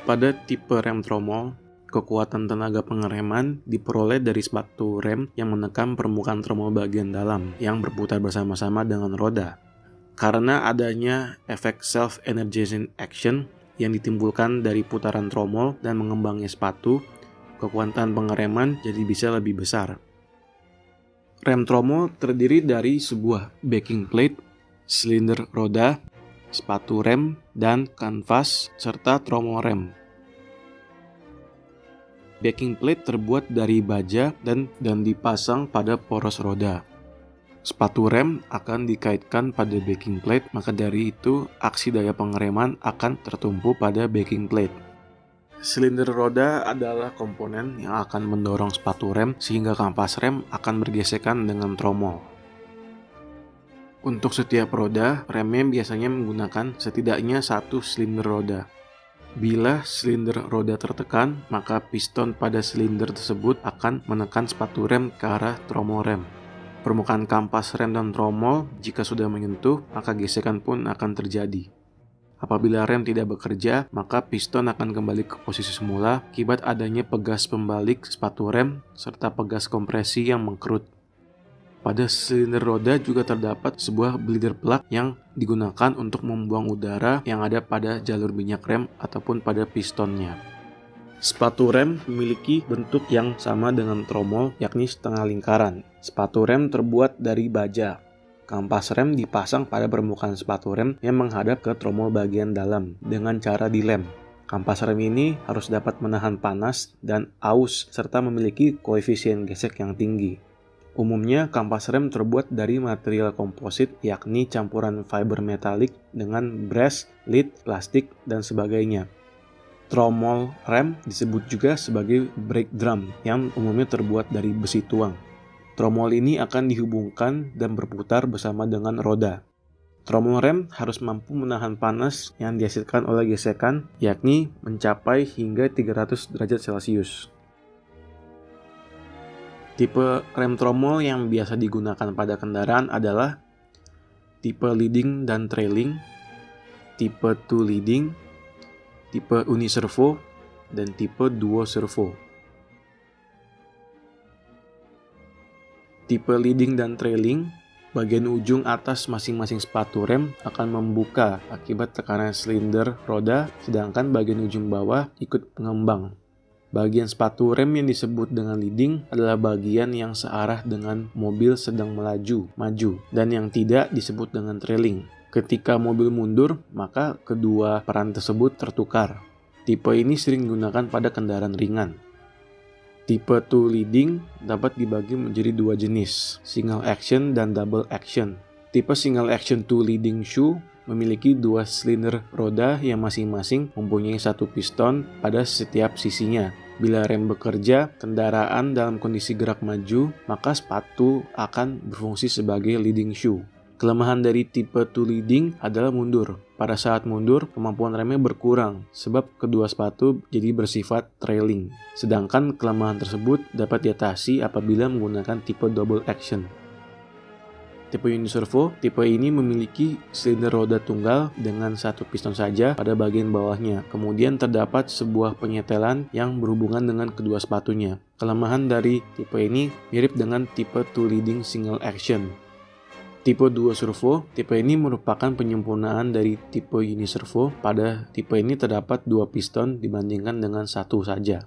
Pada tipe rem tromol, kekuatan tenaga pengereman diperoleh dari sepatu rem yang menekan permukaan tromol bagian dalam yang berputar bersama-sama dengan roda. Karena adanya efek self-energizing action yang ditimbulkan dari putaran tromol dan mengembangnya sepatu, kekuatan pengereman jadi bisa lebih besar. Rem tromol terdiri dari sebuah backing plate, silinder roda, sepatu rem, dan kanvas, serta tromol rem. Backing plate terbuat dari baja dan dipasang pada poros roda. Sepatu rem akan dikaitkan pada backing plate, maka dari itu aksi daya pengereman akan tertumpu pada backing plate. Silinder roda adalah komponen yang akan mendorong sepatu rem sehingga kanvas rem akan bergesekan dengan tromol. Untuk setiap roda, remnya biasanya menggunakan setidaknya satu silinder roda. Bila silinder roda tertekan, maka piston pada silinder tersebut akan menekan sepatu rem ke arah tromol rem. Permukaan kampas rem dan tromol jika sudah menyentuh, maka gesekan pun akan terjadi. Apabila rem tidak bekerja, maka piston akan kembali ke posisi semula akibat adanya pegas pembalik sepatu rem serta pegas kompresi yang mengkerut. Pada silinder roda juga terdapat sebuah bleeder plug yang digunakan untuk membuang udara yang ada pada jalur minyak rem ataupun pada pistonnya. Sepatu rem memiliki bentuk yang sama dengan tromol, yakni setengah lingkaran. Sepatu rem terbuat dari baja. Kampas rem dipasang pada permukaan sepatu rem yang menghadap ke tromol bagian dalam dengan cara dilem. Kampas rem ini harus dapat menahan panas dan aus serta memiliki koefisien gesek yang tinggi. Umumnya, kampas rem terbuat dari material komposit, yakni campuran fiber metalik dengan brass, lead, plastik, dan sebagainya. Tromol rem disebut juga sebagai brake drum, yang umumnya terbuat dari besi tuang. Tromol ini akan dihubungkan dan berputar bersama dengan roda. Tromol rem harus mampu menahan panas yang dihasilkan oleh gesekan, yakni mencapai hingga 300 derajat Celcius. Tipe rem tromol yang biasa digunakan pada kendaraan adalah tipe leading dan trailing, tipe two leading, tipe uniservo, dan tipe duo servo. Tipe leading dan trailing, bagian ujung atas masing-masing sepatu rem akan membuka akibat tekanan silinder roda, sedangkan bagian ujung bawah ikut mengembang. Bagian sepatu rem yang disebut dengan leading adalah bagian yang searah dengan mobil sedang maju, dan yang tidak disebut dengan trailing. Ketika mobil mundur, maka kedua peran tersebut tertukar. Tipe ini sering digunakan pada kendaraan ringan. Tipe two leading dapat dibagi menjadi dua jenis, single action dan double action. Tipe single action two leading shoe memiliki dua silinder roda yang masing-masing mempunyai satu piston pada setiap sisinya. Bila rem bekerja, kendaraan dalam kondisi gerak maju, maka sepatu akan berfungsi sebagai leading shoe. Kelemahan dari tipe two leading adalah mundur. Pada saat mundur, kemampuan remnya berkurang sebab kedua sepatu jadi bersifat trailing. Sedangkan kelemahan tersebut dapat diatasi apabila menggunakan tipe double action. Tipe uniservo, tipe ini memiliki silinder roda tunggal dengan satu piston saja pada bagian bawahnya. Kemudian terdapat sebuah penyetelan yang berhubungan dengan kedua sepatunya. Kelemahan dari tipe ini mirip dengan tipe two leading single action. Tipe duo servo, tipe ini merupakan penyempurnaan dari tipe uniservo. Pada tipe ini terdapat dua piston dibandingkan dengan satu saja.